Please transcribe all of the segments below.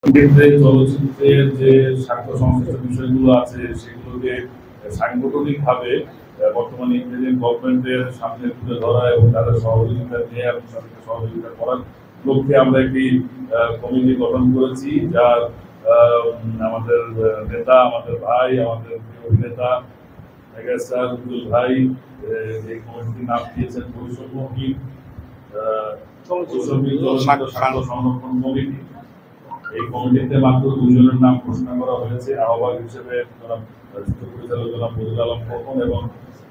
ক্ষেত্রে চলচ্চিত্রের যে স্বার্থ সংশ্লিষ্ট বিষয়গুলো আছে সেগুলোকে সাংগঠনিকভাবে বর্তমানে ইন্ডিয়ান গভর্নমেন্টের সামনে তুলে ধরা এবং তাদের সহযোগিতা নিয়ে এবং তাদেরকে সহযোগিতা করার লক্ষ্যে আমরা একটি কমিটি গঠন করেছি, যার আমাদের নেতা, আমাদের ভাই, আমাদের অভিনেতা মেগাস্টার উজ্জ্বল ভাই এই কমিটির নাম দিয়েছেন বৈষম্যহীন সংরক্ষণ কমিটি। এই কমিটিতে মাত্র 2 জনের নাম ঘোষণা করা হয়েছে। আহ্বায়ক হিসেবে পরিচালক জনাব মজিদ আলম খোকন এবং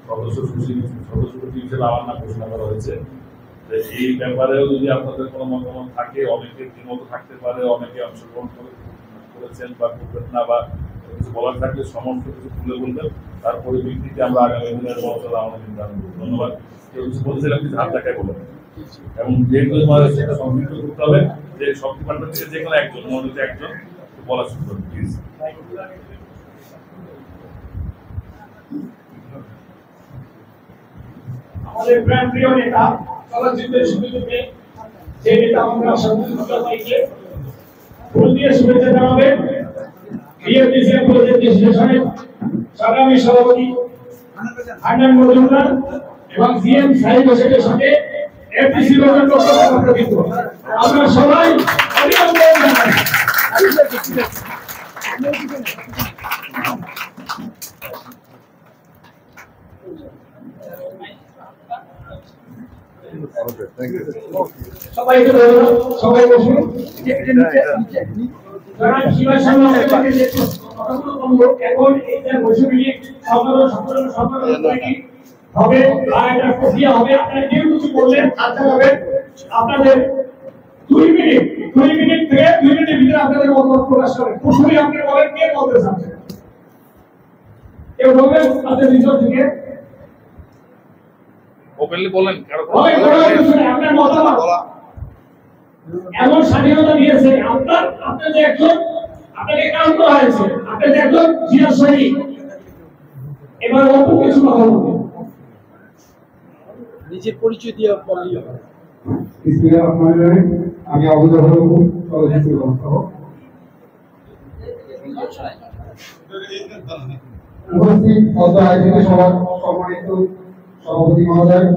সদস্য হিসেবে আমার নাম ঘোষণা করা হয়েছে। এই ব্যাপারেও যদি আপনাদের কোনো মতামত থাকে, অনেকে দ্বিমত থাকতে পারে, অনেকে অংশগ্রহণ করেছেন বা করবেন না, বা কিছু বলার থাকলে সমস্ত কিছু তুলে বলবেন, তার পরিপ্রেক্ষিতে আমরা আগামী দিনের মহসভা আমাদের নির্ধারণ করব। ধন্যবাদ। কেউ কিছু বলছেন আপনি হাত দেখায় বলেন, এবং যেহেতু সেটা সংযুক্ত করতে হবে যে সব ডিপার্টমেন্ট থেকে যে কোনো একজন মনোনীত একজন বলা শুরু করুন প্লিজ। আমাদের প্রিয় নেতা চলচ্চিত্রের শিল্পীকে যে নেতা আমরা সর্বদাইকে ফুল দিয়ে শুভেচ্ছা জানাবেন বিএপিসিএম প্রজেক্ট স্টেশনের সংগ্রামী সভাপতি হান্নান মজুমদার এবং জিএম সাহিদ হোসেনের সাথে এফডিসি লোকের বক্তব্য আমরা সবাই অভিনন্দন জানাই। সবাইকে ধন্যবাদ, সবাই বসুন। এখন এই বৈষম্যিক হবে আর একটা প্রক্রিয়া হবে। আপনারা কেউ কিছু বললেন আচ্ছা যাবেন, আপনাদের 2 মিনিট থেকে 2 মিনিটের ভিতরে আপনাদের মতামত প্রকাশ করেন। প্রথমেই আপনি বলেন কে বলতে চাচ্ছেন, কেউ বলবেন আপনাদের ভিতর থেকে ওপেনলি বলেন। আপনার মতামত এমন স্বাধীনতা দিয়েছে আপনার যে একজন আপনাকে কাম করা হয়েছে, আপনি যে একজন জিয়া সৈনিক, এবার অল্প কিছু কথা বলবেন, নিজের পরিচয় দিয়ে বললেই হবে। আমি অবদান চলচ্চিত্র ব্যবস্থাপক। উপস্থিত অত আয়োজনে সবার সম্মানিত সভাপতি মহোদয়,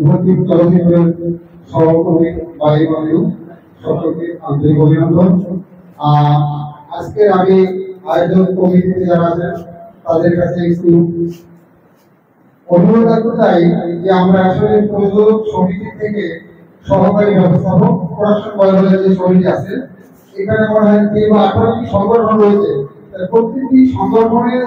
উপস্থিত চলচ্চিত্রের সহকর্মী ভাই বন্ধু সকলকে আন্তরিক অভিনন্দন। আজকে আমি আয়োজক কমিটিতে যারা আছেন তাদের কাছে একটু অনুরোধ করতে চাই যে আমরা আসলে প্রযোজক সমিতি থেকে সহকারী ব্যবস্থাপক প্রোডাকশন বলে যে সমিতি আছে, এখানে মনে হয় 18টি সংগঠন রয়েছে, প্রত্যেকটি সংগঠনের